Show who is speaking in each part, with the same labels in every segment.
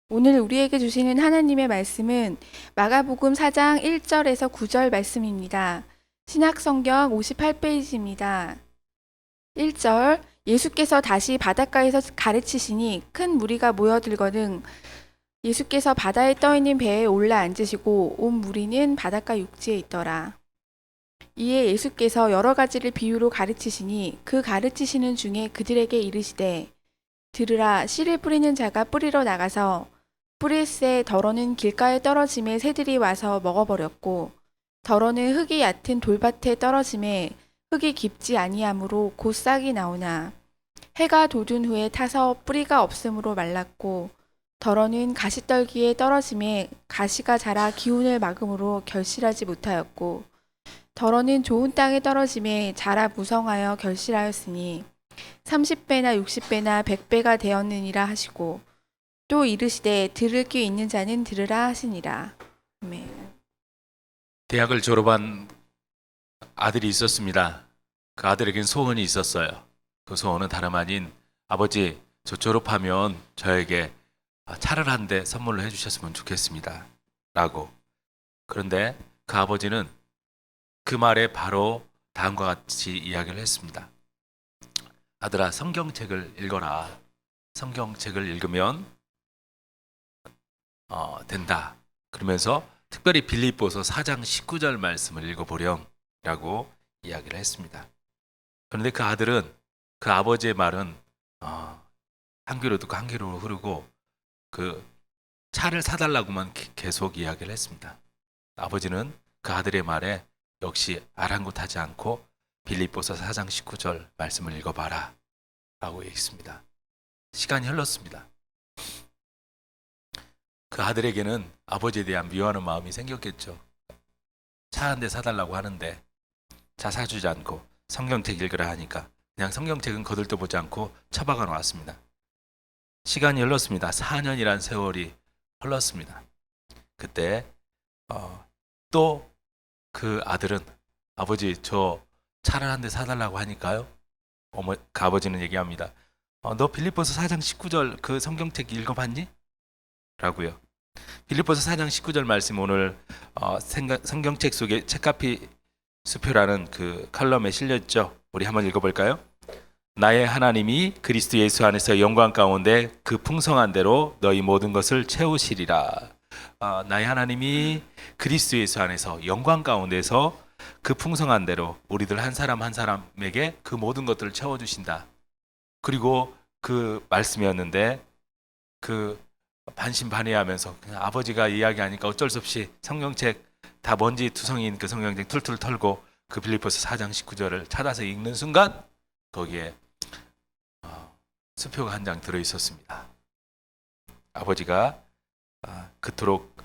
Speaker 1: 오늘 우리에게 주시는 하나님의 말씀은 마가복음 4장 1절에서 9절 말씀입니다. 신약성경 58페이지입니다. 1절 예수께서 다시 바닷가에서 가르치시니 큰 무리가 모여들거든 예수께서 바다에 떠있는 배에 올라 앉으시고 온 무리는 바닷가 육지에 있더라. 이에 예수께서 여러 가지를 비유로 가르치시니 그 가르치시는 중에 그들에게 이르시되 들으라 씨를 뿌리는 자가 뿌리러 나가서 뿌릴새 덜어는 길가에 떨어짐에 새들이 와서 먹어버렸고 덜어는 흙이 얕은 돌밭에 떨어짐에 흙이 깊지 아니하므로 곧 싹이 나오나 해가 돋은 후에 타서 뿌리가 없으므로 말랐고 덜어는 가시떨기에 떨어짐에 가시가 자라 기운을 막음으로 결실하지 못하였고 덜어는 좋은 땅에 떨어짐에 자라 무성하여 결실하였으니 30배나 60배나 100배가 되었느니라 하시고 또 이르시되 들을 귀 있는 자는 들으라 하시니라. 아멘.
Speaker 2: 대학을 졸업한 아들이 있었습니다. 그 아들에겐 소원이 있었어요. 그 소원은 다름 아닌 아버지, 저 졸업하면 저에게 차를 한 대 선물로 해주셨으면 좋겠습니다. 라고. 그런데 그 아버지는 그 말에 바로 다음과 같이 이야기를 했습니다. 아들아, 성경책을 읽어라. 성경책을 읽으면 된다. 그러면서 특별히 빌립보서 4장 19절 말씀을 읽어보렴 라고 이야기를 했습니다. 그런데 그 아들은 그 아버지의 말은 한 귀로 듣고 한 귀로 흐르고 그 차를 사달라고만 계속 이야기를 했습니다. 아버지는 그 아들의 말에 역시 아랑곳하지 않고 빌립보서 4장 19절 말씀을 읽어봐라 라고 했습니다. 시간이 흘렀습니다. 그 아들에게는 아버지에 대한 미워하는 마음이 생겼겠죠. 차 한 대 사달라고 하는데 차 사주지 않고 성경책 읽으라 하니까 그냥 성경책은 거들떠보지 않고 처박아 놓았습니다. 시간이 흘렀습니다. 4년이란 세월이 흘렀습니다. 그때 또 그 아들은 아버지, 저 차를 한 대 사달라고 하니까요. 그 아버지는 얘기합니다. 너 빌립보서 4장 19절 그 성경책 읽어봤니? 라고요. 빌립보서 4장 19절 말씀 오늘 성경책 속에 책카피 수표라는 그 칼럼에 실렸죠. 우리 한번 읽어볼까요? 나의 하나님이 그리스도 예수 안에서 영광 가운데 그 풍성한 대로 너희 모든 것을 채우시리라. 나의 하나님이 그리스도 예수 안에서 영광 가운데서 그 풍성한 대로 우리들 한 사람 한 사람에게 그 모든 것들을 채워주신다. 그리고 그 말씀이었는데 그 반신반의하면서 그냥 아버지가 이야기하니까 어쩔 수 없이 성경책 다 먼지 투성이인 그 성경책 툴툴 털고 그 빌립보서 4장 19절을 찾아서 읽는 순간 거기에 수표가 한 장 들어 있었습니다. 아버지가 그토록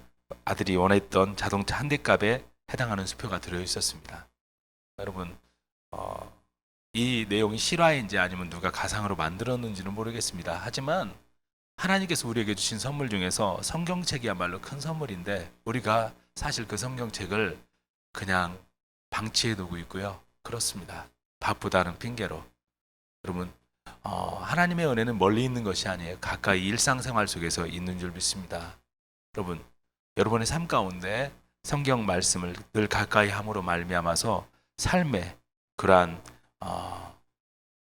Speaker 2: 아들이 원했던 자동차 한 대 값에 해당하는 수표가 들어 있었습니다. 여러분, 이 내용이 실화인지 아니면 누가 가상으로 만들었는지는 모르겠습니다. 하지만 하나님께서 우리에게 주신 선물 중에서 성경책이야말로 큰 선물인데 우리가 사실 그 성경책을 그냥 방치해 두고 있고요. 그렇습니다. 바쁘다는 핑계로. 여러분, 하나님의 은혜는 멀리 있는 것이 아니에요. 가까이 일상생활 속에서 있는 줄 믿습니다. 여러분, 여러분의 삶 가운데 성경 말씀을 늘 가까이 함으로 말미암아서 삶의 그러한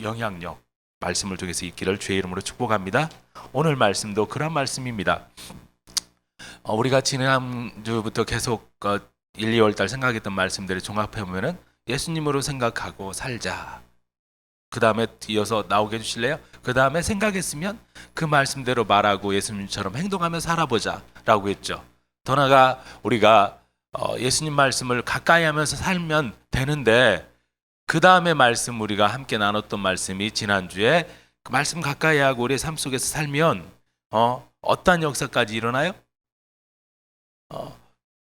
Speaker 2: 영향력, 말씀을 통해서 있기를 주의 이름으로 축복합니다. 오늘 말씀도 그런 말씀입니다. 우리가 지난주부터 계속 1, 2월 달 생각했던 말씀들을 종합해 보면은 예수님으로 생각하고 살자. 그 다음에 이어서 나오게 해주실래요? 그 다음에 생각했으면 그 말씀대로 말하고 예수님처럼 행동하며 살아보자 라고 했죠. 더 나아가 우리가 예수님 말씀을 가까이 하면서 살면 되는데 그 다음에 말씀 우리가 함께 나눴던 말씀이 지난주에 그 말씀 가까이 하고 우리의 삶 속에서 살면 어떠한 역사까지 일어나요?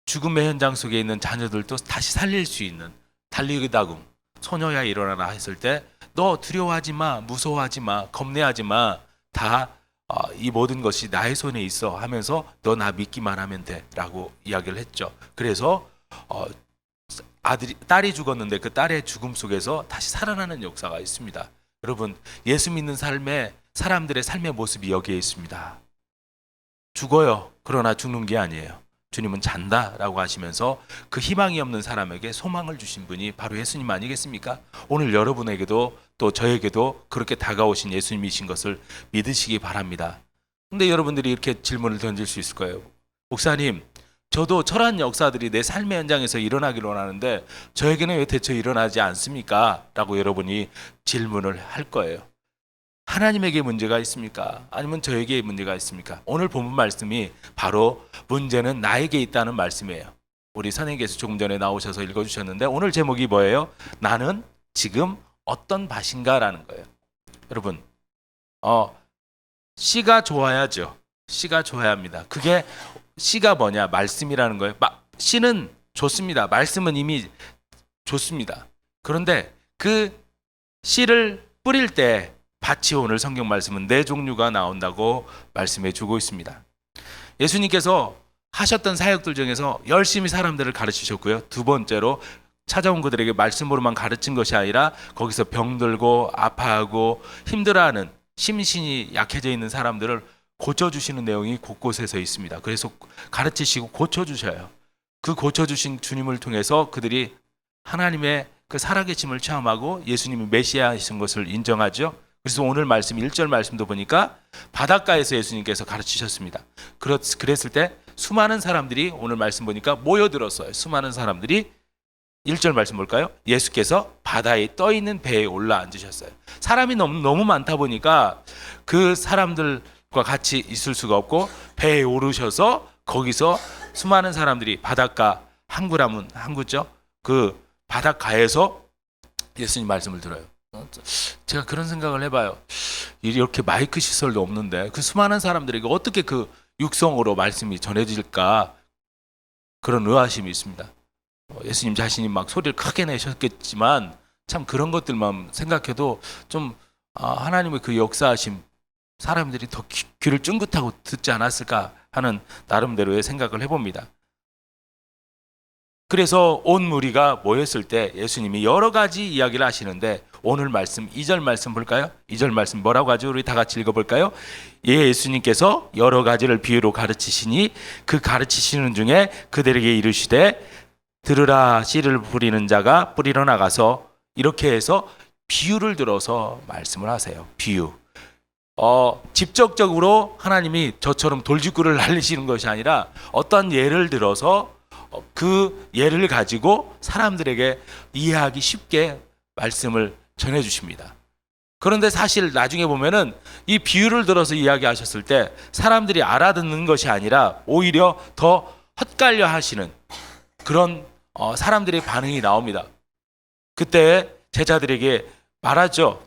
Speaker 2: 죽음의 현장 속에 있는 자녀들도 다시 살릴 수 있는 달리그다금 소녀야 일어나라 했을 때 너 두려워하지 마, 무서워하지 마, 겁내하지 마, 다 이 모든 것이 나의 손에 있어 하면서 너 나 믿기만 하면 돼 라고 이야기를 했죠. 그래서 딸이 죽었는데 그 딸의 죽음 속에서 다시 살아나는 역사가 있습니다. 여러분, 예수 믿는 삶에 사람들의 삶의 모습이 여기에 있습니다. 죽어요. 그러나 죽는 게 아니에요. 주님은 잔다라고 하시면서 그 희망이 없는 사람에게 소망을 주신 분이 바로 예수님 아니겠습니까? 오늘 여러분에게도 또 저에게도 그렇게 다가오신 예수님이신 것을 믿으시기 바랍니다. 근데 여러분들이 이렇게 질문을 던질 수 있을 거예요. 목사님, 저도 철학 역사들이 내 삶의 현장에서 일어나기를 원하는데 저에게는 왜 대체 일어나지 않습니까? 라고 여러분이 질문을 할 거예요. 하나님에게 문제가 있습니까? 아니면 저에게 문제가 있습니까? 오늘 본문 말씀이 바로 문제는 나에게 있다는 말씀이에요. 우리 선생님께서 조금 전에 나오셔서 읽어주셨는데 오늘 제목이 뭐예요? 나는 지금 어떤 밭인가라는 거예요. 여러분, 씨가 좋아야죠. 씨가 좋아야 합니다. 그게 씨가 뭐냐? 말씀이라는 거예요. 씨는 좋습니다. 말씀은 이미 좋습니다. 그런데 그 씨를 뿌릴 때 밭이 오늘 성경 말씀은 네 종류가 나온다고 말씀해 주고 있습니다. 예수님께서 하셨던 사역들 중에서 열심히 사람들을 가르치셨고요. 두 번째로 찾아온 그들에게 말씀으로만 가르친 것이 아니라 거기서 병들고 아파하고 힘들어하는 심신이 약해져 있는 사람들을 고쳐주시는 내용이 곳곳에서 있습니다. 그래서 가르치시고 고쳐주셔요. 그 고쳐주신 주님을 통해서 그들이 하나님의 그 살아계심을 체험하고 예수님이 메시아이신 것을 인정하죠. 그래서 오늘 말씀 1절 말씀도 보니까 바닷가에서 예수님께서 가르치셨습니다. 그랬을 때 수많은 사람들이 오늘 말씀 보니까 모여들었어요. 수많은 사람들이 1절 말씀 볼까요? 예수께서 바다에 떠있는 배에 올라앉으셨어요. 사람이 너무 많다 보니까 그 사람들과 같이 있을 수가 없고 배에 오르셔서 거기서 수많은 사람들이 바닷가 항구라면 항구죠. 그 바닷가에서 예수님 말씀을 들어요. 제가 그런 생각을 해봐요. 이렇게 마이크 시설도 없는데 그 수많은 사람들에게 어떻게 그 육성으로 말씀이 전해질까 그런 의아심이 있습니다. 예수님 자신이 막 소리를 크게 내셨겠지만 참 그런 것들만 생각해도 좀 하나님의 그 역사하심 사람들이 더 귀를 쫑긋하고 듣지 않았을까 하는 나름대로의 생각을 해봅니다. 그래서 온 무리가 모였을 때 예수님이 여러 가지 이야기를 하시는데 오늘 말씀 2절 말씀 볼까요? 2절 말씀 뭐라고 하죠? 우리 다 같이 읽어볼까요? 예수님께서 여러 가지를 비유로 가르치시니 그 가르치시는 중에 그들에게 이르시되 들으라 씨를 뿌리는 자가 뿌리러 나가서 이렇게 해서 비유를 들어서 말씀을 하세요. 비유. 직접적으로 하나님이 저처럼 돌직구를 날리시는 것이 아니라 어떤 예를 들어서 그 예를 가지고 사람들에게 이해하기 쉽게 말씀을 전해주십니다. 그런데 사실 나중에 보면은 이 비유를 들어서 이야기하셨을 때 사람들이 알아듣는 것이 아니라 오히려 더 헛갈려 하시는 그런 사람들의 반응이 나옵니다. 그때 제자들에게 말하죠.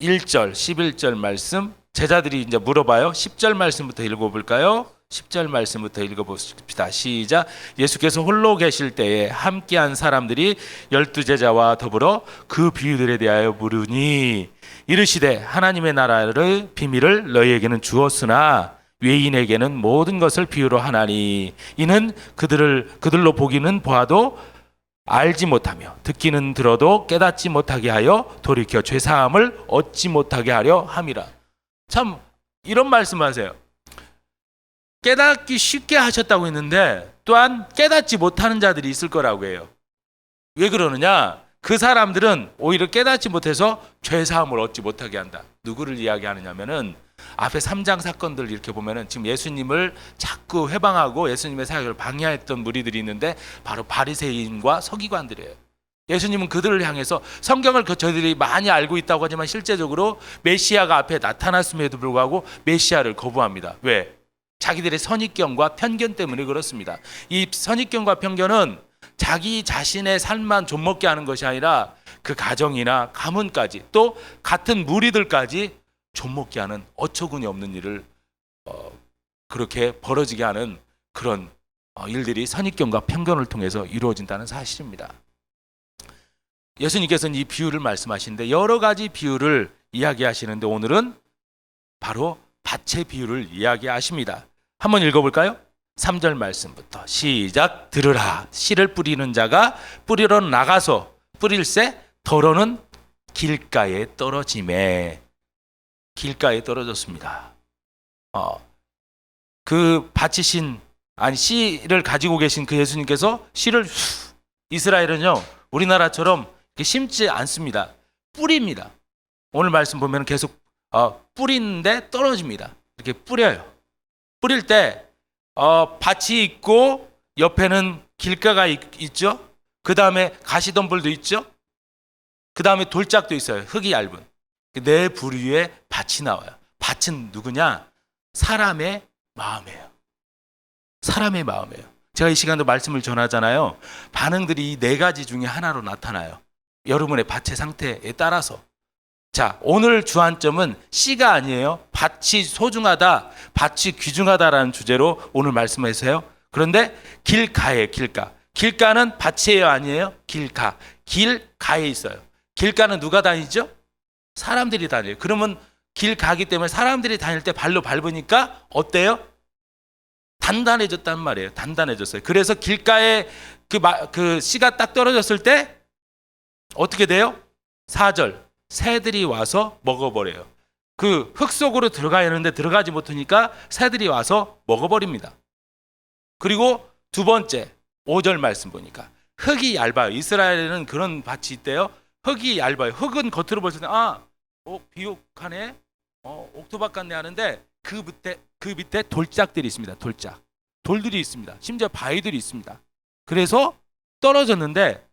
Speaker 2: 11절, 11절 말씀 제자들이 이제 물어봐요. 10절 말씀부터 읽어볼까요? 10절 말씀부터 읽어봅시다. 시작. 예수께서 홀로 계실 때에 함께한 사람들이 12제자와 더불어 그 비유들에 대하여 물으니 이르시되 하나님의 나라를 비밀을 너희에게는 주었으나 외인에게는 모든 것을 비유로 하나니 이는 그들로 보기는 보아도 알지 못하며 듣기는 들어도 깨닫지 못하게 하여 돌이켜 죄사함을 얻지 못하게 하려 함이라. 참 이런 말씀하세요. 깨닫기 쉽게 하셨다고 했는데 또한 깨닫지 못하는 자들이 있을 거라고 해요. 왜 그러느냐? 그 사람들은 오히려 깨닫지 못해서 죄사함을 얻지 못하게 한다. 누구를 이야기하느냐면은 앞에 3장 사건들 이렇게 보면은 지금 예수님을 자꾸 회방하고 예수님의 사역을 방해했던 무리들이 있는데 바로 바리새인과 서기관들이에요. 예수님은 그들을 향해서 성경을 저희들이 많이 알고 있다고 하지만 실제적으로 메시아가 앞에 나타났음에도 불구하고 메시아를 거부합니다. 왜? 자기들의 선입견과 편견 때문에 그렇습니다. 이 선입견과 편견은 자기 자신의 삶만 좀먹게 하는 것이 아니라 그 가정이나 가문까지 또 같은 무리들까지 좀먹게 하는 어처구니 없는 일을 그렇게 벌어지게 하는 그런 일들이 선입견과 편견을 통해서 이루어진다는 사실입니다. 예수님께서는 이 비유를 말씀하시는데 여러 가지 비유를 이야기하시는데 오늘은 바로 밭의 비유를 이야기하십니다. 한번 읽어볼까요? 3절 말씀부터 시작. 들으라 씨를 뿌리는 자가 뿌리러 나가서 뿌릴새 덜어는 길가에 떨어지매 길가에 떨어졌습니다. 그 바치신 씨를 가지고 계신 그 예수님께서 씨를 이스라엘은요 우리나라처럼 이렇게 심지 않습니다. 뿌립니다. 오늘 말씀 보면 계속 뿌리는데 떨어집니다. 이렇게 뿌려요. 뿌릴 때 밭이 있고 옆에는 길가가 있죠. 그 다음에 가시덤불도 있죠. 그 다음에 돌짝도 있어요. 흙이 얇은. 네 부류의 밭이 나와요. 밭은 누구냐? 사람의 마음이에요. 사람의 마음이에요. 제가 이 시간도 말씀을 전하잖아요. 반응들이 이 네 가지 중에 하나로 나타나요. 여러분의 밭의 상태에 따라서. 자, 오늘 주안점은 씨가 아니에요. 밭이 소중하다, 밭이 귀중하다라는 주제로 오늘 말씀하세요. 그런데 길가에 길가. 길가는 밭이에요, 아니에요? 길가. 길가에 있어요. 길가는 누가 다니죠? 사람들이 다녀요. 그러면 길 가기 때문에 사람들이 다닐 때 발로 밟으니까 어때요? 단단해졌단 말이에요. 단단해졌어요. 그래서 길가에 그 씨가 딱 떨어졌을 때 어떻게 돼요? 4절. 새들이 와서 먹어버려요. 그 흙 속으로 들어가야 하는데 들어가지 못하니까 새들이 와서 먹어버립니다. 그리고 두 번째 5절 말씀 보니까 흙이 얇아요. 이스라엘에는 그런 밭이 있대요. 흙이 얇아요. 흙은 겉으로 볼 때 비옥하네, 옥토박 같네 하는데 그 밑에 돌짝들이 있습니다. 돌들이 있습니다. 심지어 바위들이 있습니다. 그래서 떨어졌는데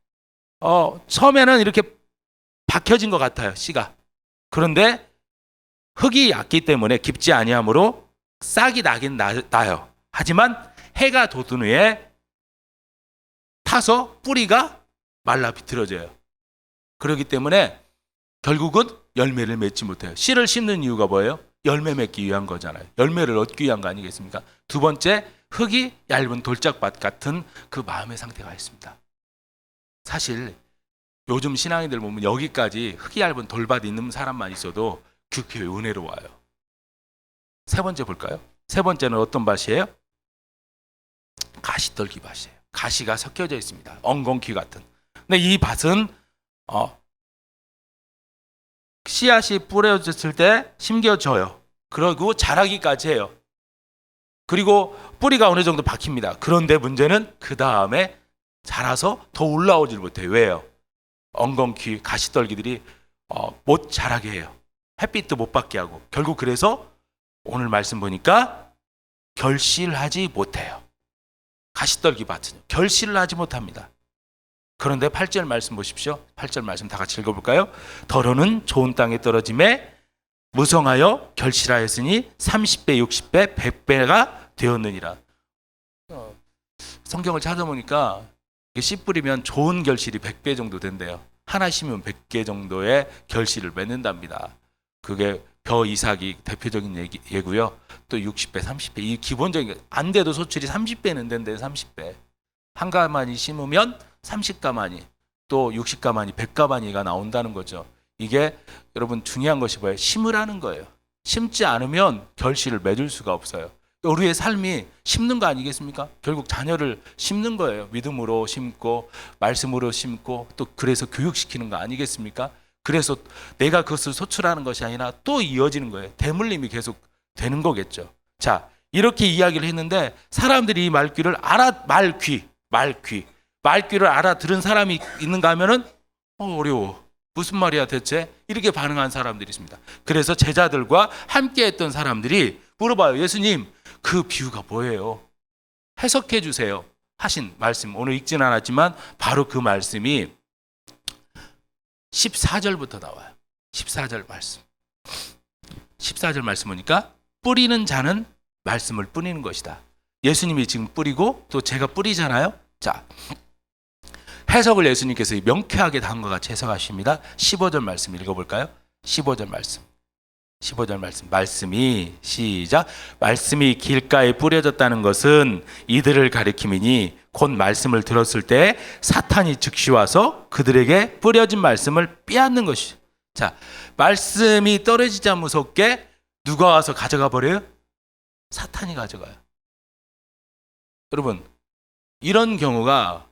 Speaker 2: 처음에는 이렇게 박혀진 것 같아요. 씨가. 그런데 흙이 얕기 때문에 깊지 아니하므로 싹이 나긴 나요. 하지만 해가 돋은 후에 타서 뿌리가 말라 비틀어져요. 그렇기 때문에 결국은 열매를 맺지 못해요. 씨를 심는 이유가 뭐예요? 열매 맺기 위한 거잖아요. 열매를 얻기 위한 거 아니겠습니까? 두 번째, 흙이 얇은 돌짝밭 같은 그 마음의 상태가 있습니다. 사실 요즘 신앙인들 보면 여기까지 흙이 얇은 돌밭 있는 사람만 있어도 그 교회 은혜로 와요. 세 번째 볼까요? 세 번째는 어떤 밭이에요? 가시떨기 밭이에요. 가시가 섞여져 있습니다. 엉겅퀴 같은. 근데 이 밭은 씨앗이 뿌려졌을 때 심겨져요. 그리고 자라기까지 해요. 그리고 뿌리가 어느 정도 박힙니다. 그런데 문제는 그 다음에 자라서 더 올라오질 못해요. 왜요? 엉겅퀴 가시떨기들이 못 자라게 해요. 햇빛도 못 받게 하고. 결국 그래서 오늘 말씀 보니까 결실하지 못해요. 가시떨기 밭은 결실을 하지 못합니다. 그런데 8절 말씀 보십시오. 8절 말씀 다 같이 읽어볼까요? 더러는 좋은 땅에 떨어짐에 무성하여 결실하였으니 30배, 60배, 100배가 되었느니라. 성경을 찾아보니까 씨 뿌리면 좋은 결실이 100배 정도 된대요. 하나 심으면 100개 정도의 결실을 맺는답니다. 그게 벼 이삭이 대표적인 예고요. 또 60배, 30배. 이 기본적인 안 돼도 소출이 30배는 된대요. 30배. 한 가마니 심으면 30가마니, 또 60가마니, 100가마니가 나온다는 거죠. 이게 여러분 중요한 것이 뭐예요? 심으라는 거예요. 심지 않으면 결실을 맺을 수가 없어요. 우리의 삶이 심는 거 아니겠습니까? 결국 자녀를 심는 거예요. 믿음으로 심고 말씀으로 심고 또 그래서 교육시키는 거 아니겠습니까? 그래서 내가 그것을 소출하는 것이 아니라 또 이어지는 거예요. 대물림이 계속 되는 거겠죠. 자, 이렇게 이야기를 했는데 사람들이 이 말귀를 말귀를 알아들은 사람이 있는가 하면은 어려워. 무슨 말이야 대체? 이렇게 반응한 사람들이 있습니다. 그래서 제자들과 함께 했던 사람들이 물어봐요. 예수님, 그 비유가 뭐예요? 해석해 주세요. 하신 말씀. 오늘 읽지는 않았지만 바로 그 말씀이 14절부터 나와요. 14절 말씀. 14절 말씀 보니까 뿌리는 자는 말씀을 뿌리는 것이다. 예수님이 지금 뿌리고 또 제가 뿌리잖아요. 자, 해석을 예수님께서 명쾌하게 다음과 같이 해석하십니다. 15절 말씀 읽어볼까요? 15절 말씀. 15절 말씀. 말씀이 시작. 말씀이 길가에 뿌려졌다는 것은 이들을 가리킴이니 곧 말씀을 들었을 때 사탄이 즉시 와서 그들에게 뿌려진 말씀을 빼앗는 것이죠. 자, 말씀이 떨어지자 무섭게 누가 와서 가져가 버려요? 사탄이 가져가요. 여러분, 이런 경우가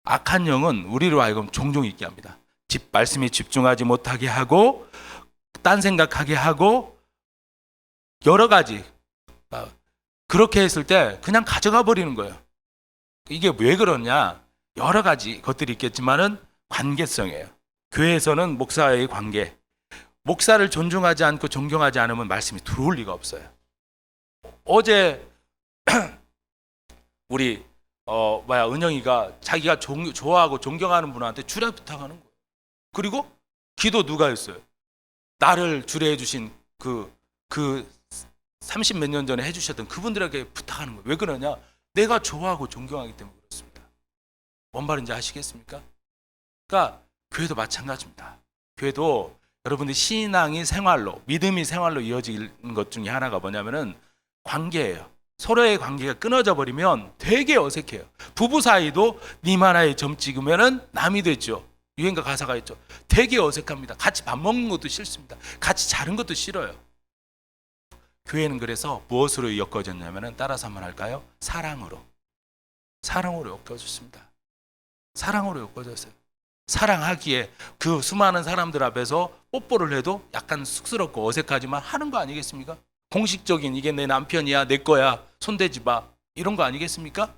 Speaker 2: 악한 영은 우리로 하여금 종종 있게 합니다. 말씀에 집중하지 못하게 하고 딴 생각하게 하고 여러 가지 그렇게 했을 때 그냥 가져가 버리는 거예요. 이게 왜 그러냐? 여러 가지 것들이 있겠지만은 관계성이에요. 교회에서는 목사와의 관계, 목사를 존중하지 않고 존경하지 않으면 말씀이 들어올 리가 없어요. 어제 우리 은영이가 자기가 좋아하고 존경하는 분한테 주례 부탁하는 거예요. 그리고 기도 누가 했어요? 나를 주례해 주신 그 30몇 년 전에 해주셨던 그분들에게 부탁하는 거예요. 왜 그러냐? 내가 좋아하고 존경하기 때문에 그렇습니다. 뭔 말인지 아시겠습니까? 그러니까 교회도 마찬가지입니다. 교회도 여러분들 신앙이 생활로, 믿음이 생활로 이어지는 것 중에 하나가 뭐냐면은 관계예요. 서로의 관계가 끊어져 버리면 되게 어색해요. 부부 사이도 님 하나에 점 찍으면은 남이 되죠. 유행가 가사가 있죠. 되게 어색합니다. 같이 밥 먹는 것도 싫습니다. 같이 자는 것도 싫어요. 교회는 그래서 무엇으로 엮어졌냐면은 따라서 한번 할까요? 사랑으로 엮어졌습니다. 사랑으로 엮어졌어요. 사랑하기에 그 수많은 사람들 앞에서 뽀뽀를 해도 약간 쑥스럽고 어색하지만 하는 거 아니겠습니까? 공식적인 이게 내 남편이야, 내 거야, 손대지 마, 이런 거 아니겠습니까?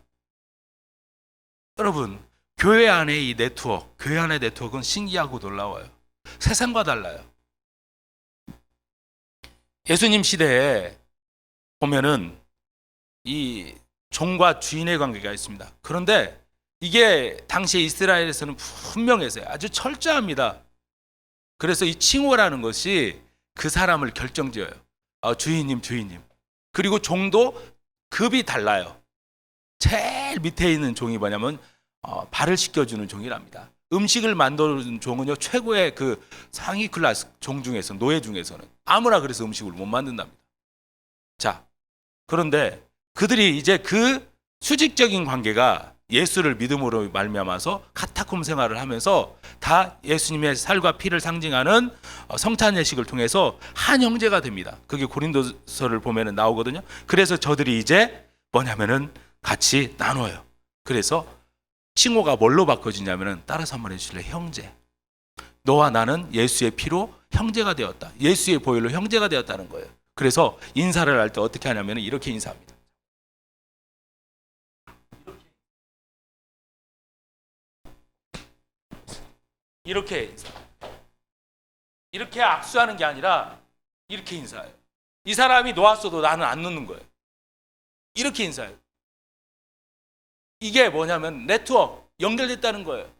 Speaker 2: 여러분, 교회 안에 이 네트워크, 교회 안의 네트워크는 신기하고 놀라워요. 세상과 달라요. 예수님 시대에 보면은 이 종과 주인의 관계가 있습니다. 그런데 이게 당시에 이스라엘에서는 분명했어요. 아주 철저합니다. 그래서 이 칭호라는 것이 그 사람을 결정지어요. 주인님. 그리고 종도 급이 달라요. 제일 밑에 있는 종이 뭐냐면 발을 씻겨주는 종이랍니다. 음식을 만드는 종은요, 최고의 그 상위 클래스 종 중에서, 노예 중에서는 아무나 그래서 음식을 못 만든답니다. 자, 그런데 그들이 이제 그 수직적인 관계가 예수를 믿음으로 말미암아서 카타콤 생활을 하면서 다 예수님의 살과 피를 상징하는 성찬 예식을 통해서 한 형제가 됩니다. 그게 고린도서를 보면은 나오거든요. 그래서 저들이 이제 뭐냐면은 같이 나눠요. 그래서 칭호가 뭘로 바꿔지냐면은 따라서 한번 해주실래요? 형제. 너와 나는 예수의 피로 형제가 되었다. 예수의 보혈로 형제가 되었다는 거예요. 그래서 인사를 할 때 어떻게 하냐면 이렇게 인사합니다. 이렇게 인사. 이렇게 악수하는 게 아니라 이렇게 인사해요. 이 사람이 놓았어도 나는 안 놓는 거예요. 이렇게 인사해요. 이게 뭐냐면 네트워크, 연결됐다는 거예요.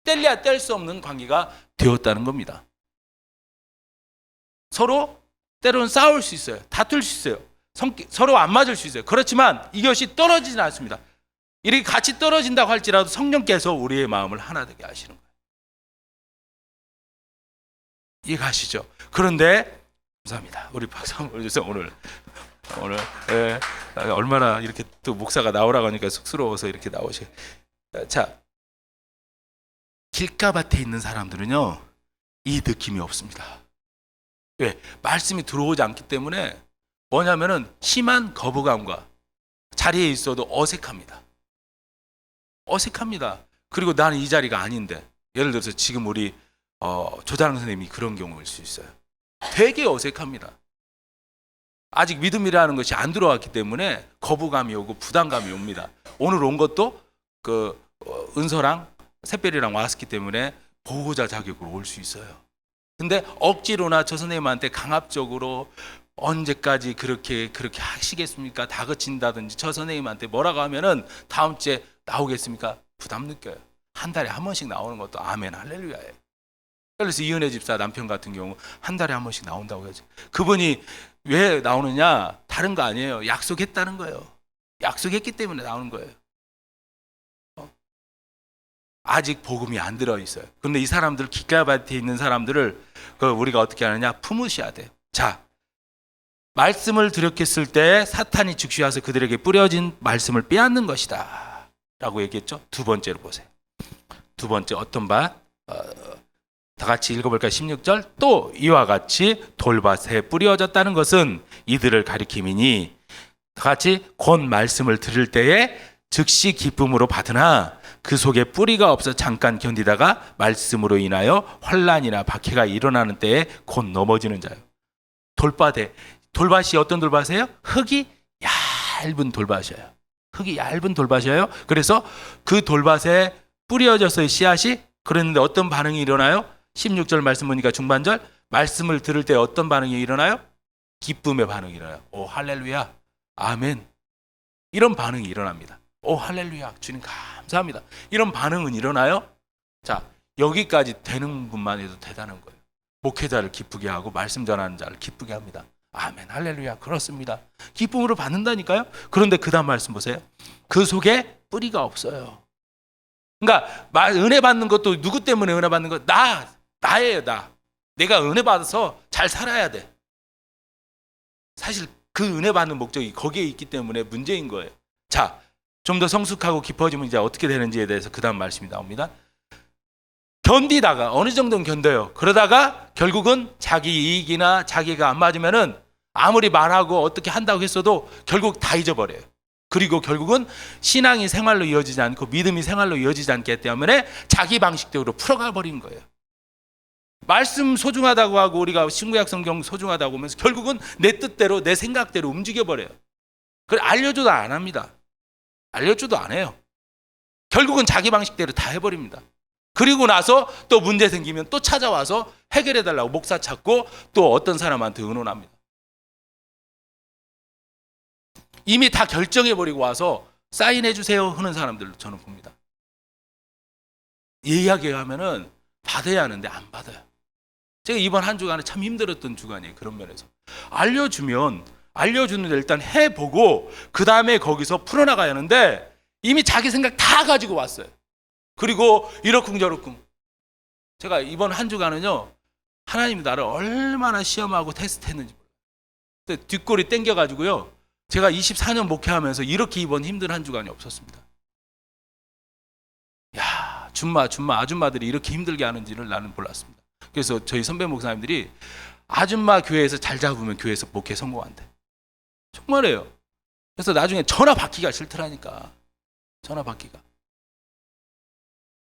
Speaker 2: 뗄래야 뗄 수 없는 관계가 되었다는 겁니다. 서로 때로는 싸울 수 있어요. 다툴 수 있어요. 서로 안 맞을 수 있어요. 그렇지만 이것이 떨어지진 않습니다. 이렇게 같이 떨어진다고 할지라도 성령께서 우리의 마음을 하나 되게 하시는 거예요. 이해가시죠? 그런데 감사합니다. 우리 박수 한번 보여주세요. 오늘 얼마나 이렇게 또 목사가 나오라고 하니까 쑥스러워서 이렇게 나오시. 자, 길가밭에 있는 사람들은요, 이 느낌이 없습니다. 왜? 말씀이 들어오지 않기 때문에 뭐냐면은 심한 거부감과 자리에 있어도 어색합니다. 그리고 나는 이 자리가 아닌데, 예를 들어서 지금 우리 조자랑 선생님이 그런 경우일 수 있어요. 되게 어색합니다. 아직 믿음이라는 것이 안 들어왔기 때문에 거부감이 오고 부담감이 옵니다. 오늘 온 것도 은서랑 샛별이랑 왔기 때문에 보호자 자격으로 올 수 있어요. 근데 억지로나 저 선생님한테 강압적으로 언제까지 그렇게 하시겠습니까? 다그친다든지 저 선생님한테 뭐라고 하면은 다음 주에 나오겠습니까? 부담 느껴요. 한 달에 한 번씩 나오는 것도 아멘 할렐루야예요. 그래서 이은혜 집사 남편 같은 경우 한 달에 한 번씩 나온다고 하죠. 그분이 왜 나오느냐? 다른 거 아니에요. 약속했다는 거예요. 약속했기 때문에 나오는 거예요. 아직 복음이 안 들어 있어요. 그런데 이 사람들 길가밭에 있는 사람들을 우리가 어떻게 하느냐? 품으셔야 돼요. 자, 말씀을 드렸겠을 때 사탄이 즉시와서 그들에게 뿌려진 말씀을 빼앗는 것이다 라고 얘기했죠. 두 번째로 보세요. 두 번째 어떤 밭? 다 같이 읽어볼까요? 16절. 또 이와 같이 돌밭에 뿌려졌다는 것은 이들을 가리킴이니 다 같이 곧 말씀을 들을 때에 즉시 기쁨으로 받으나 그 속에 뿌리가 없어 잠깐 견디다가 말씀으로 인하여 환난이나 박해가 일어나는 때에 곧 넘어지는 자요. 돌밭이 어떤 돌밭이에요? 흙이 얇은 돌밭이에요. 흙이 얇은 돌밭이에요. 그래서 그 돌밭에 뿌려졌어요, 씨앗이. 그랬는데 어떤 반응이 일어나요? 16절 말씀 보니까 중반절 말씀을 들을 때 어떤 반응이 일어나요? 기쁨의 반응이 일어나요. 오 할렐루야, 아멘. 이런 반응이 일어납니다. 오 할렐루야, 주님 감사합니다. 이런 반응은 일어나요. 자, 여기까지 되는 분만 해도 대단한 거예요. 목회자를 기쁘게 하고 말씀 전하는 자를 기쁘게 합니다. 아멘, 할렐루야, 그렇습니다. 기쁨으로 받는다니까요. 그런데 그 다음 말씀 보세요. 그 속에 뿌리가 없어요. 그러니까 은혜 받는 것도 누구 때문에 은혜 받는 거? 나예요, 나. 내가 은혜 받아서 잘 살아야 돼. 사실 그 은혜 받는 목적이 거기에 있기 때문에 문제인 거예요. 자, 좀 더 성숙하고 깊어지면 이제 어떻게 되는지에 대해서 그 다음 말씀이 나옵니다. 견디다가 어느 정도는 견뎌요. 그러다가 결국은 자기 이익이나 자기가 안 맞으면은 아무리 말하고 어떻게 한다고 했어도 결국 다 잊어버려요. 그리고 결국은 신앙이 생활로 이어지지 않고 믿음이 생활로 이어지지 않기 때문에 자기 방식대로 풀어가 버린 거예요. 말씀 소중하다고 하고 우리가 신구약 성경 소중하다고 하면서 결국은 내 뜻대로 내 생각대로 움직여 버려요. 그래 알려줘도 안 합니다. 알려줘도 안 해요. 결국은 자기 방식대로 다 해버립니다. 그리고 나서 또 문제 생기면 또 찾아와서 해결해 달라고 목사 찾고 또 어떤 사람한테 의논합니다. 이미 다 결정해 버리고 와서 사인해 주세요 하는 사람들도 저는 봅니다. 이야기하면은 받아야 하는데 안 받아요. 제가 이번 한 주간에 참 힘들었던 주간이에요. 그런 면에서 알려주는데 일단 해보고 그 다음에 거기서 풀어나가야 하는데 이미 자기 생각 다 가지고 왔어요. 그리고 이러쿵저러쿵. 제가 이번 한 주간은요, 하나님이 나를 얼마나 시험하고 테스트했는지 몰라요. 뒷골이 땡겨가지고요, 제가 24년 목회하면서 이렇게 이번 힘든 한 주간이 없었습니다. 야, 아줌마들이 이렇게 힘들게 하는지를 나는 몰랐습니다. 그래서 저희 선배 목사님들이 아줌마 교회에서 잘 잡으면 교회에서 목회 성공한대. 정말이에요. 그래서 나중에 전화 받기가 싫더라니까. 전화 받기가.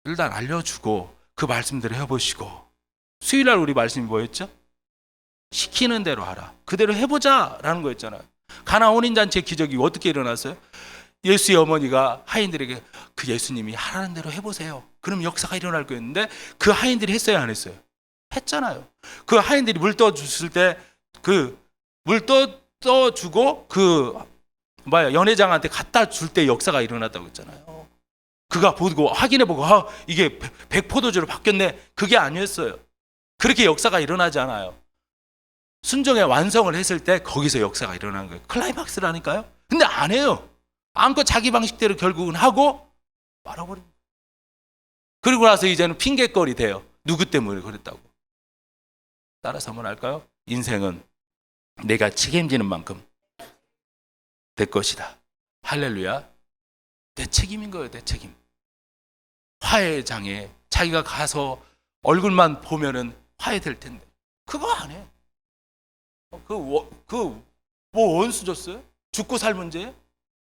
Speaker 2: 일단 알려주고 그 말씀대로 해보시고, 수요일날 우리 말씀이 뭐였죠? 시키는 대로 하라. 그대로 해보자라는 거였잖아요. 가나 혼인잔치의 기적이 어떻게 일어났어요? 예수의 어머니가 하인들에게 그 예수님이 하라는 대로 해보세요. 그럼 역사가 일어날 거였는데 그 하인들이 했어요, 안 했어요? 했잖아요. 그 하인들이 물 떠줬을 때 그 물 떠주고 연회장한테 갖다 줄 때 역사가 일어났다고 했잖아요. 그가 보고 확인해보고 이게 백포도주로 바뀌었네. 그게 아니었어요. 그렇게 역사가 일어나지 않아요. 순종의 완성을 했을 때 거기서 역사가 일어나는 거예요. 클라이막스라니까요. 근데 안 해요. 안고 자기 방식대로 결국은 하고 말아버립니다. 그리고 나서 이제는 핑계거리 돼요. 누구 때문에 그랬다고. 따라서 한번 할까요? 인생은 내가 책임지는 만큼 내 것이다. 할렐루야. 내 책임인 거예요. 내 책임. 화해장에 자기가 가서 얼굴만 보면은 화해될 텐데 그거 안 해. 뭐 원수 줬어요? 죽고 살 문제예요?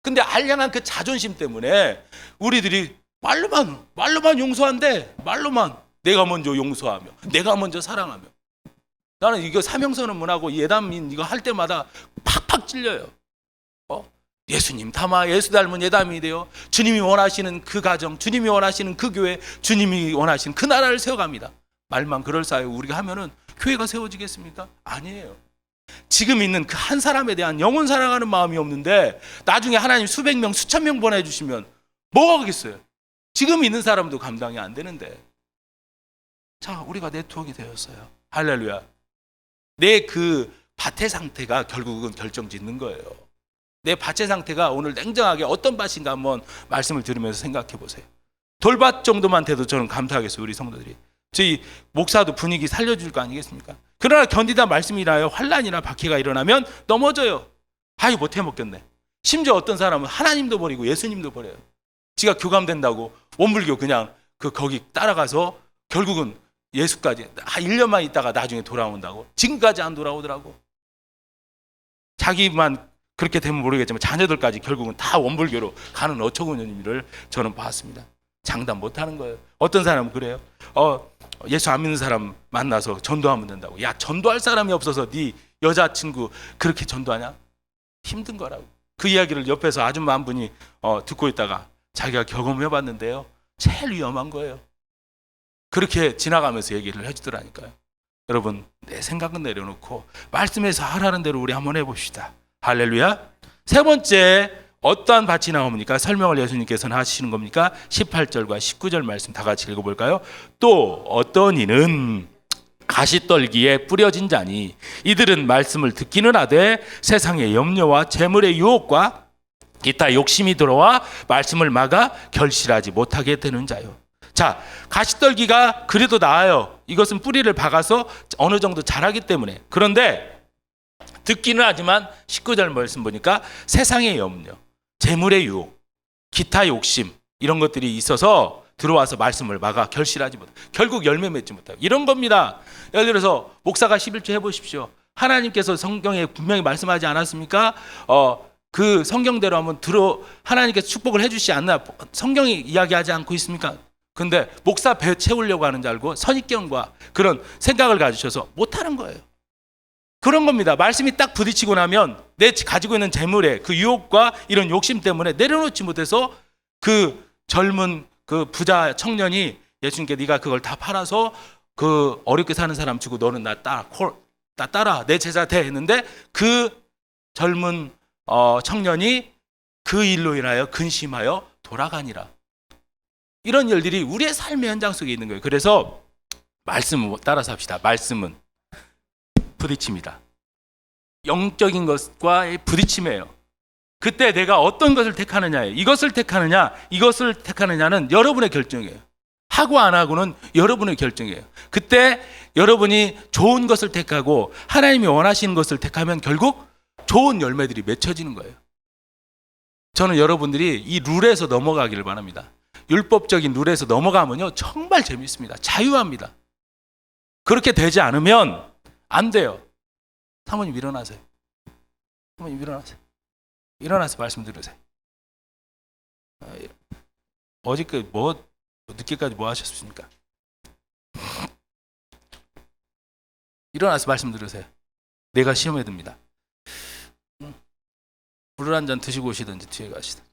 Speaker 2: 근데 알량한 그 자존심 때문에 우리들이 말로만 용서한대. 말로만 내가 먼저 용서하며 내가 먼저 사랑하며. 나는 이거 사명선언문하고 예담인 이거 할 때마다 팍팍 찔려요. 예수님 닮아 예수 닮은 예담이 되어 주님이 원하시는 그 가정, 주님이 원하시는 그 교회, 주님이 원하시는 그 나라를 세워갑니다. 말만 그럴싸하고 우리가 하면은 교회가 세워지겠습니까? 아니에요. 지금 있는 그 한 사람에 대한 영혼 사랑하는 마음이 없는데 나중에 하나님 수백 명, 수천 명 보내주시면 뭐 하겠어요? 지금 있는 사람도 감당이 안 되는데. 자, 우리가 네트워크가 되었어요. 할렐루야. 내 그 밭의 상태가 결국은 결정짓는 거예요. 내 밭의 상태가 오늘 냉정하게 어떤 밭인가 한번 말씀을 들으면서 생각해 보세요. 돌밭 정도만 돼도 저는 감사하겠어요. 우리 성도들이. 저희 목사도 분위기 살려줄 거 아니겠습니까? 그러나 견디다 말씀이 나요. 환난이나 박해가 일어나면 넘어져요. 못해 먹겠네. 심지어 어떤 사람은 하나님도 버리고 예수님도 버려요. 지가 교감된다고 원불교 그냥 거기 따라가서 결국은 예수까지 1년만 있다가 나중에 돌아온다고. 지금까지 안 돌아오더라고. 자기만 그렇게 되면 모르겠지만 자녀들까지 결국은 다 원불교로 가는 어처구니 일을 저는 봤습니다. 장담 못하는 거예요. 어떤 사람은 그래요. 예수 안 믿는 사람 만나서 전도하면 된다고. 야, 전도할 사람이 없어서 네 여자친구 그렇게 전도하냐? 힘든 거라고. 그 이야기를 옆에서 아줌마 한 분이 듣고 있다가 자기가 경험해봤는데요, 제일 위험한 거예요. 그렇게 지나가면서 얘기를 해주더라니까요. 여러분, 내 생각은 내려놓고 말씀에서 하라는 대로 우리 한번 해봅시다. 할렐루야. 세 번째, 어떠한 밭이 나옵니까? 설명을 예수님께서는 하시는 겁니까? 18절과 19절 말씀 다 같이 읽어볼까요? 또 어떤 이는 가시떨기에 뿌려진 자니 이들은 말씀을 듣기는 하되 세상의 염려와 재물의 유혹과 기타 욕심이 들어와 말씀을 막아 결실하지 못하게 되는 자요. 자, 가시떨기가 그래도 나아요. 이것은 뿌리를 박아서 어느 정도 자라기 때문에. 그런데 듣기는 하지만 19절 말씀 보니까 세상의 염려, 재물의 유혹, 기타 욕심 이런 것들이 있어서 들어와서 말씀을 막아 결실하지 못하고 결국 열매 맺지 못하고 이런 겁니다. 예를 들어서 목사가 11조 해보십시오. 하나님께서 성경에 분명히 말씀하지 않았습니까? 그 성경대로 한번 하나님께서 축복을 해주시지 않나 성경이 이야기하지 않고 있습니까? 근데 목사 배 채우려고 하는 줄 알고 선입견과 그런 생각을 가지셔서 못하는 거예요. 그런 겁니다. 말씀이 딱 부딪히고 나면 내 가지고 있는 재물에 그 유혹과 이런 욕심 때문에 내려놓지 못해서 그 젊은 그 부자 청년이 예수님께 네가 그걸 다 팔아서 그 어렵게 사는 사람 주고 너는 나 따라 내 제자 돼 했는데 그 젊은 청년이 그 일로 인하여 근심하여 돌아가니라. 이런 일들이 우리의 삶의 현장 속에 있는 거예요. 그래서 말씀 따라서 합시다. 말씀은 부딪힙니다. 영적인 것과의 부딪힘이에요. 그때 내가 어떤 것을 택하느냐예요. 이것을 택하느냐, 이것을 택하느냐는 여러분의 결정이에요. 하고 안 하고는 여러분의 결정이에요. 그때 여러분이 좋은 것을 택하고 하나님이 원하시는 것을 택하면 결국 좋은 열매들이 맺혀지는 거예요. 저는 여러분들이 이 룰에서 넘어가기를 바랍니다. 율법적인 룰에서 넘어가면요 정말 재밌습니다. 자유합니다. 그렇게 되지 않으면 안 돼요. 사모님 일어나세요. 사모님 일어나세요. 일어나서 말씀 들으세요. 어저께 늦게까지 뭐 하셨습니까? 일어나서 말씀 들으세요. 내가 시험에 듭니다. 물을 한 잔 드시고 오시든지 뒤에 가시든지.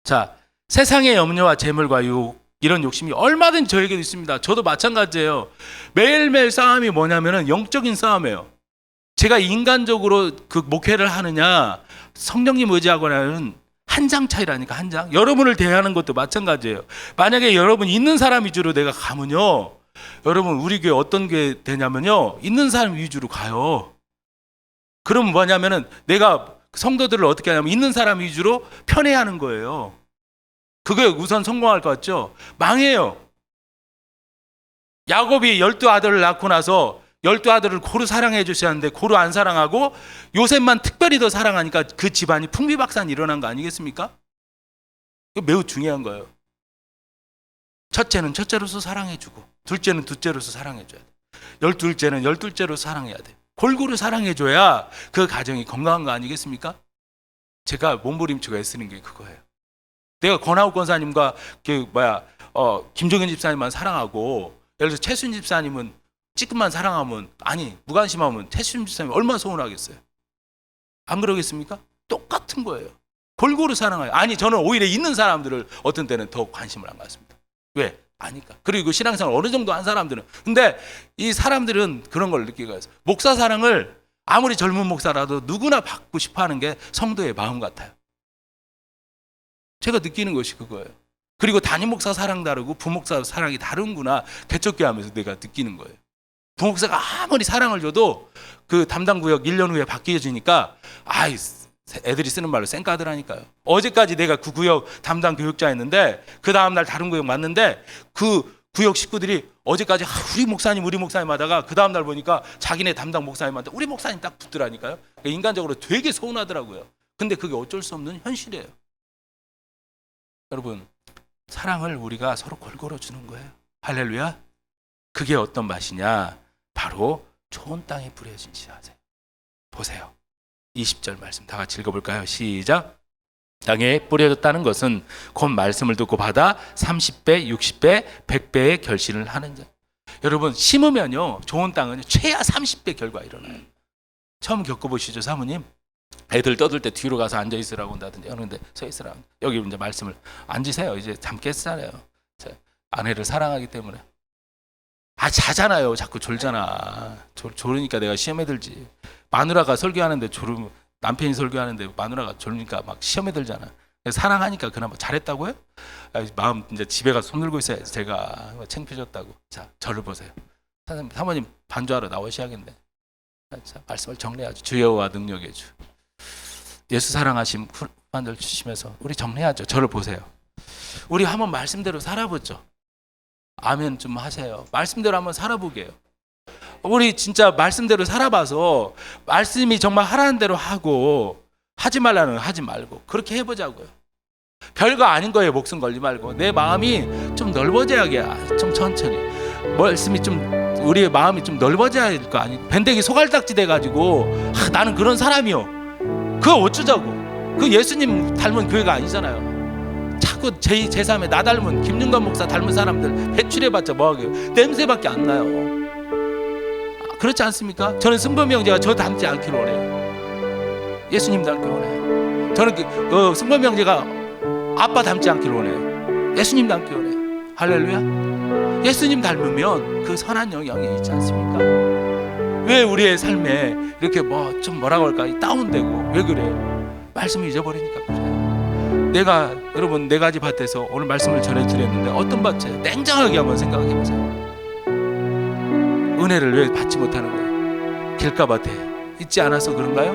Speaker 2: 자, 세상의 염려와 재물과 유혹 이런 욕심이 얼마든지 저에게도 있습니다. 저도 마찬가지예요. 매일매일 싸움이 뭐냐면은 영적인 싸움이에요. 제가 인간적으로 그 목회를 하느냐 성령님 의지하거나는 한 장 차이라니까, 한 장. 여러분을 대하는 것도 마찬가지예요. 만약에 여러분 있는 사람 위주로 내가 가면요, 여러분 우리 교회 어떤 게 되냐면요, 있는 사람 위주로 가요. 그럼 뭐냐면은 내가 성도들을 어떻게 하냐면 있는 사람 위주로 편애하는 거예요. 그게 우선 성공할 것 같죠? 망해요. 야곱이 12아들을 낳고 나서 12아들을 고루 사랑해 주셔야 하는데 고루 안 사랑하고 요셉만 특별히 더 사랑하니까 그 집안이 풍비박산이 일어난 거 아니겠습니까? 이거 매우 중요한 거예요. 첫째는 첫째로서 사랑해 주고 둘째는 둘째로서 사랑해 줘야 돼. 12째는 12째로서 사랑해야 돼. 골고루 사랑해 줘야 그 가정이 건강한 거 아니겠습니까? 제가 몸부림치고 애쓰는 게 그거예요. 내가 권하우 권사님과 김종현 집사님만 사랑하고 예를 들어서 최순 집사님은 찌끔만 사랑하면, 아니 무관심하면 최순 집사님 얼마나 서운하겠어요. 안 그러겠습니까? 똑같은 거예요. 골고루 사랑해요. 아니 저는 오히려 있는 사람들을 어떤 때는 더 관심을 안 갖습니다. 왜? 아니까. 그리고 신앙생활 어느 정도 한 사람들은, 근데 이 사람들은 그런 걸 느끼고 있어요. 목사 사랑을 아무리 젊은 목사라도 누구나 받고 싶어하는 게 성도의 마음 같아요. 제가 느끼는 것이 그거예요. 그리고 담임 목사 사랑 다르고 부목사 사랑이 다른구나, 개척교 하면서 내가 느끼는 거예요. 부목사가 아무리 사랑을 줘도 그 담당 구역 1년 후에 바뀌어지니까 애들이 쓰는 말로 쌩까더라니까요. 어제까지 내가 그 구역 담당 교육자였는데 그 다음날 다른 구역 맞는데 그 구역 식구들이 어제까지 우리 목사님 하다가 그 다음날 보니까 자기네 담당 목사님한테 우리 목사님 딱 붙더라니까요. 그러니까 인간적으로 되게 서운하더라고요. 근데 그게 어쩔 수 없는 현실이에요. 여러분, 사랑을 우리가 서로 골고루 주는 거예요. 할렐루야. 그게 어떤 맛이냐? 바로 좋은 땅에 뿌려진 씨앗이에요. 보세요. 20절 말씀 다 같이 읽어볼까요? 시작. 땅에 뿌려졌다는 것은 곧 말씀을 듣고 받아 30배, 60배, 100배의 결실을 하는 자. 여러분 심으면요 좋은 땅은 최하 30배 결과 일어나요. 처음 겪어보시죠 사모님? 애들 떠들 때 뒤로 가서 앉아 있으라고 한다든지 그런데 서 있으라고. 여기 이제 말씀을 앉으세요. 이제 잠 깼잖아요. 아내를 사랑하기 때문에. 아 자잖아요. 자꾸 졸잖아. 졸으니까 내가 시험에 들지. 마누라가 설교하는데 졸으면 남편이 설교하는데 마누라가 졸으니까 막 시험에 들잖아. 사랑하니까 그나마 잘했다고요? 마음 이제 집에 가서 손 들고 있어야지. 제가 창피해졌다고. 자 저를 보세요. 사모님 반주하러 나오셔야겠네. 자, 말씀을 정리하죠. 주여와 능력의 주. 예수 사랑하심 후반절 주시면서 우리 정리하죠. 저를 보세요. 우리 한번 말씀대로 살아보죠. 아멘 좀 하세요. 말씀대로 한번 살아보게요. 우리 진짜 말씀대로 살아봐서 말씀이 정말 하라는 대로 하고 하지 말라는 하지 말고 그렇게 해보자고요. 별거 아닌 거에 목숨 걸지 말고 내 마음이 좀 넓어져야 좀 천천히 말씀이 좀 우리의 마음이 좀 넓어져야 할 거 아니. 밴댕이 소갈딱지 돼가지고 나는 그런 사람이요. 그거 어쩌자고. 그 예수님 닮은 교회가 아니잖아요. 자꾸 제3의 나 닮은 김윤관 목사 닮은 사람들 배출해봤자 뭐하게요. 냄새밖에 안 나요. 그렇지 않습니까? 저는 승범이 형제가 저 닮지 않기를 원해요. 예수님 닮기를 원해요. 저는 그 승범이 형제가 아빠 닮지 않기를 원해요. 예수님 닮기를 원해요. 할렐루야. 예수님 닮으면 그 선한 영향이 있지 않습니까? 왜 우리의 삶에 이렇게 좀 뭐라고 할까 다운되고 왜 그래요? 말씀을 잊어버리니까 그래요. 내가 여러분 4가지 밭에서 오늘 말씀을 전해드렸는데 어떤 밭에 냉정하게 한번 생각해보세요. 은혜를 왜 받지 못하는 거예요? 길가밭에 있지 않아서 그런가요?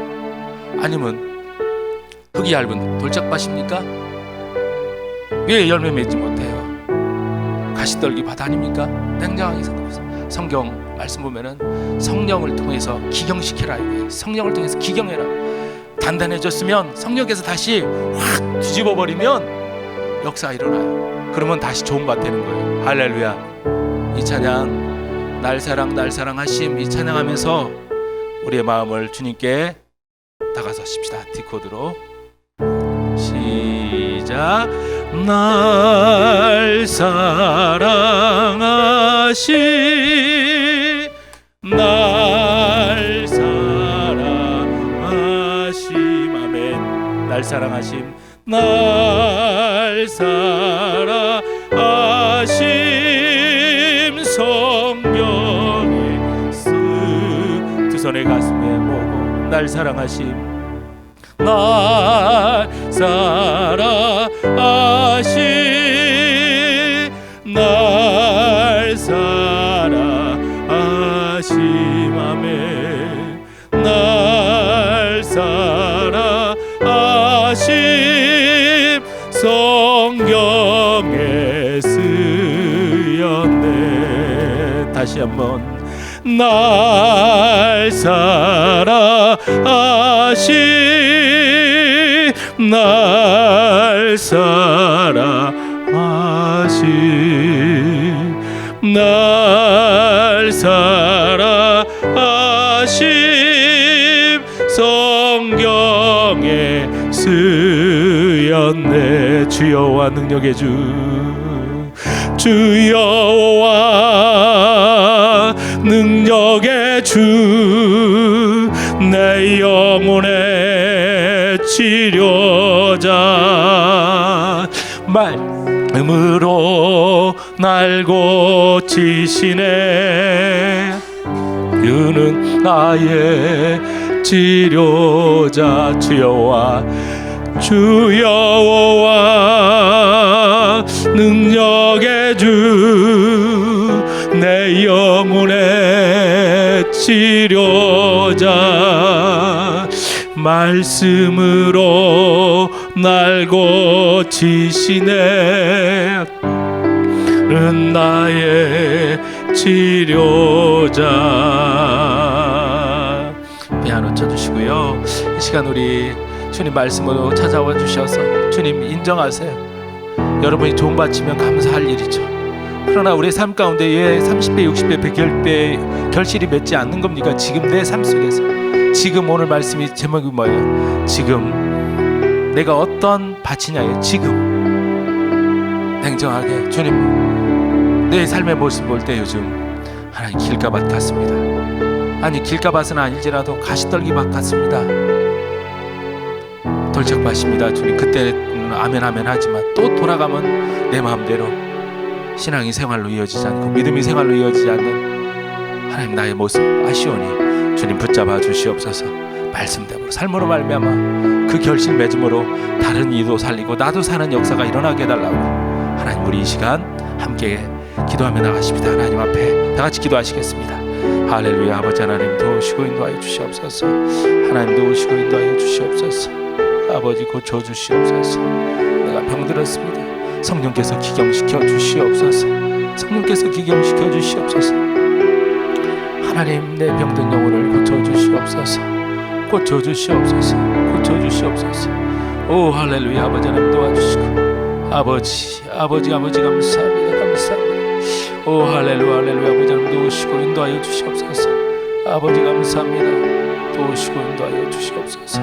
Speaker 2: 아니면 흙이 얇은 돌짝밭입니까? 왜 열매 맺지 못해요? 가시떨기 밭 아닙니까? 냉정하게 생각해보세요. 성경 말씀 보면은 성령을 통해서 기경시켜라 이거예요. 성령을 통해서 기경해라. 단단해졌으면 성령께서 다시 확 뒤집어 버리면 역사 일어나요. 그러면 다시 좋은 밭 되는 거예요. 할렐루야. 이 찬양 날 사랑하심 이 찬양하면서 우리의 마음을 주님께 다가서십시다. 디코드로 시작. 날 사랑하심 날 사랑하심 아멘. 날 사랑하심 날 사랑하심 성경에 두 손의 가슴에 모고 날 사랑하심 날 사랑하심 날 사랑하심 아멘. 날 사랑하심 성경에 쓰였네. 다시 한번 날 사랑하심 날 사랑하심 날 사랑하심 성경에 쓰였네. 주여와 능력의 주 주여와 능력의 주 내 영혼의 치료자 말씀으로 날 고치시네. 그는 나의 치료자 주여와 능력의 주 내 영혼의 치료자 말씀으로 날 고치시네. 는 나의 치료자. 피아노 쳐주시고요. 이 시간 우리 주님 말씀으로 찾아와 주셔서 주님 인정하세요. 여러분이 좋은 밭이면 감사할 일이죠. 그러나 우리의 삶 가운데 왜 30배, 60배, 100배 결실이 맺지 않는 겁니까? 지금 내 삶 속에서 지금 오늘 말씀이 제목이 뭐예요? 지금 내가 어떤 밭이냐예요. 지금 냉정하게 주님, 내 삶의 모습 볼 때 요즘 하나님 길가밭 같습니다. 아니 길가밭은 아닐지라도 가시떨기밭 같습니다. 돌짝밭입니다. 주님, 그때는 아멘 아멘 하지만 또 돌아가면 내 마음대로 신앙이 생활로 이어지지 않고 믿음이 생활로 이어지지 않는 하나님 나의 모습 아시오니 주님 붙잡아 주시옵소서. 말씀대로 삶으로 말미암아 그 결실 맺음으로 다른 이도 살리고 나도 사는 역사가 일어나게 해달라고 하나님, 우리 이 시간 함께 기도하며 나가십니다. 하나님 앞에 다 같이 기도하시겠습니다. 할렐루야. 아버지 하나님, 도우시고 인도하여 주시옵소서. 하나님 도우시고 인도하여 주시옵소서. 아버지 고쳐 주시옵소서. 내가 병들었습니다. 성령께서 기경시켜 주시옵소서. 성령께서 기경시켜 주시옵소서. 하나님, 내 병든 영혼을 고쳐 주시옵소서. 고쳐 주시옵소서. 고쳐 주시옵소서. 오 할렐루야. 아버지 하나님 도와주시고 아버지 감사합니다. 감사합니다. 오 할렐루야. 할렐루야. 아버지 하나님 도우시고 인도하여 주시옵소서. 아버지 감사합니다. 도우시고 인도하여 주시옵소서.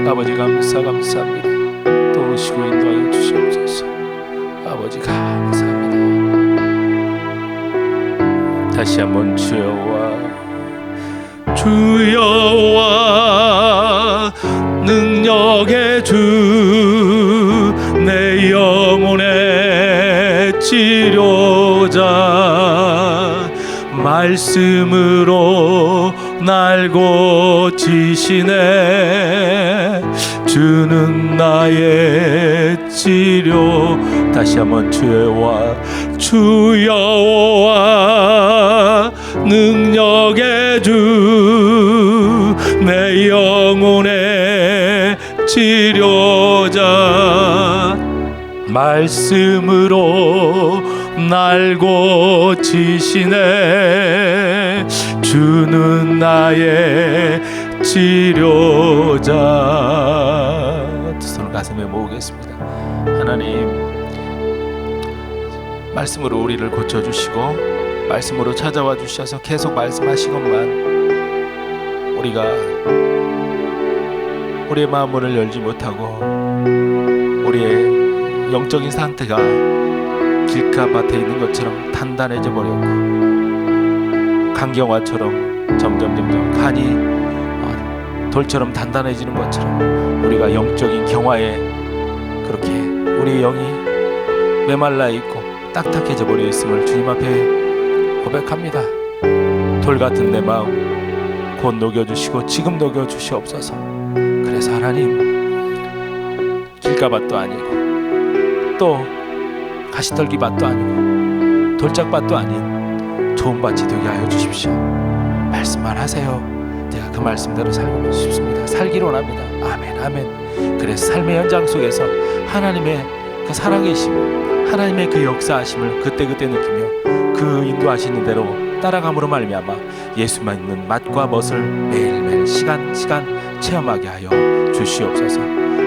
Speaker 2: 아버지 감사합니다. 도우시고 인도하여 주시옵소서. 아버지 감사합니다. 다시 한번 주여와 능력의 주, 내 영혼의 치료자, 말씀으로 날 고치시네. 주는 나의 치료. 다시 한번 주여와 능력의 주, 내 영혼의 치료자, 말씀으로 날 고치시네. 주는 나의 치료자. 두 손을 가슴에 모으겠습니다. 하나님, 말씀으로 우리를 고쳐주시고 말씀으로 찾아와 주셔서 계속 말씀하시건만 우리가 우리의 마음을 열지 못하고 우리의 영적인 상태가 길가밭에 있는 것처럼 단단해져 버렸고 강경화처럼 점점 간이 돌처럼 단단해지는 것처럼 우리가 영적인 경화에 그렇게 우리 영이 메말라 있고 딱딱해져 버려 있음을 주님 앞에 고백합니다. 돌 같은 내 마음 곧 녹여주시고 지금 녹여주시옵소서. 그래서 하나님, 길가밭도 아니고 또 가시떨기밭도 아니고 돌짝밭도 아닌 좋은 밭이 되게 하여 주십시오. 말씀만 하세요. 내가 그 말씀대로 살고 싶습니다. 살기를 원합니다. 아멘 아멘. 그래서 삶의 현장 속에서 하나님의 그 살아계심, 하나님의 그 역사하심을 그때그때 느끼며 그 인도하시는 대로 따라감으로 말미암아 예수만 있는 맛과 멋을 매일매일 시간 체험하게 하여 주시옵소서.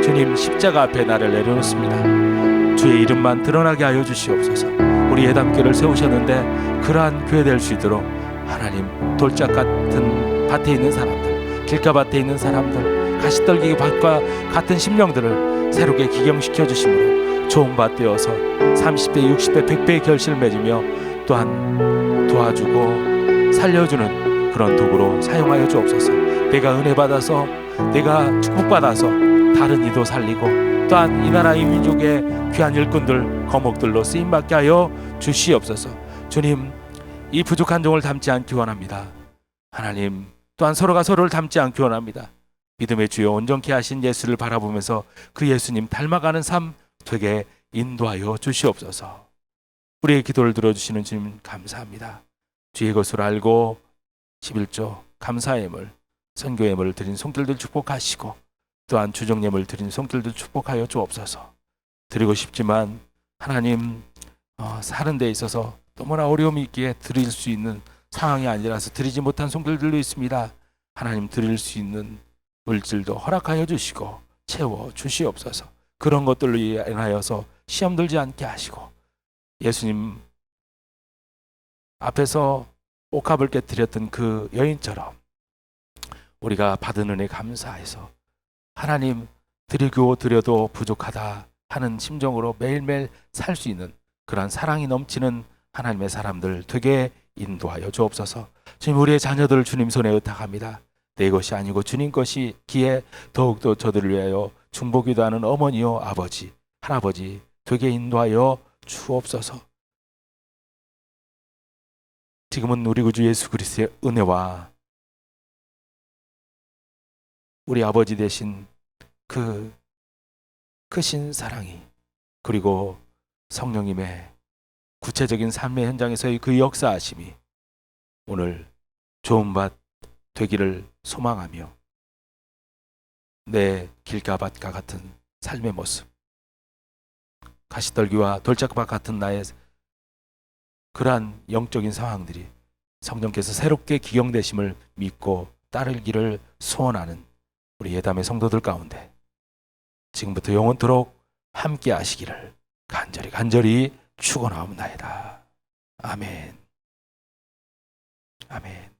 Speaker 2: 주님, 십자가 앞에 나를 내려놓습니다. 주의 이름만 드러나게 하여 주시옵소서. 우리 예담교를 세우셨는데 그러한 교회 될 수 있도록 하나님, 돌짝 같은 밭에 있는 사람들, 길가밭에 있는 사람들, 가시떨기 밭과 같은 심령들을 새롭게 기경시켜 주심으로 좋은 밭 되어서 30배, 60배, 100배의 결실을 맺으며 또한 도와주고 살려주는 그런 도구로 사용하여 주옵소서. 내가 은혜 받아서, 내가 축복받아서 다른 이도 살리고 또한 이 나라 이 민족의 귀한 일꾼들, 거목들로 쓰임받게 하여 주시옵소서. 주님, 이 부족한 종을 닮지 않기 원합니다. 하나님, 또한 서로가 서로를 닮지 않기 원합니다. 믿음의 주여 온전케 하신 예수를 바라보면서 그 예수님 닮아가는 삶 되게 인도하여 주시옵소서. 우리의 기도를 들어주시는 주님 감사합니다. 주의 것을 알고 11조 감사예물, 선교예물을 드린 손길들 축복하시고 또한 주정예물 드린 손길들 축복하여 주옵소서. 드리고 싶지만 하나님, 사는 데 있어서 너무나 어려움이 있기에 드릴 수 있는 상황이 아니라서 드리지 못한 손길들도 있습니다. 하나님, 드릴 수 있는 물질도 허락하여 주시고 채워 주시옵소서. 그런 것들로 인하여서 시험 들지 않게 하시고 예수님 앞에서 옥합을 깨뜨렸던 그 여인처럼 우리가 받은 은혜 감사해서 하나님 드려도 부족하다 하는 심정으로 매일매일 살 수 있는 그러한 사랑이 넘치는 하나님의 사람들 되게 인도하여 주옵소서. 지금 우리의 자녀들을 주님 손에 의탁합니다. 내 것이 아니고 주님 것이기에 더욱더 저들을 위하여 중보기도 하는 어머니요 아버지 할아버지 되게 인도하여 주옵소서. 지금은 우리 구주 예수 그리스도의 은혜와 우리 아버지 되신 그 크신 사랑이 그리고 성령님의 구체적인 삶의 현장에서의 그 역사하심이 오늘 좋은 밭 되기를 소망하며 내 길가 밭과 같은 삶의 모습, 가시떨기와 돌짝밭 같은 나의 그러한 영적인 상황들이 성령께서 새롭게 기경되심을 믿고 따르기를 소원하는 우리 예담의 성도들 가운데 지금부터 영원토록 함께 하시기를 간절히 축원하옵나이다. 아멘. 아멘.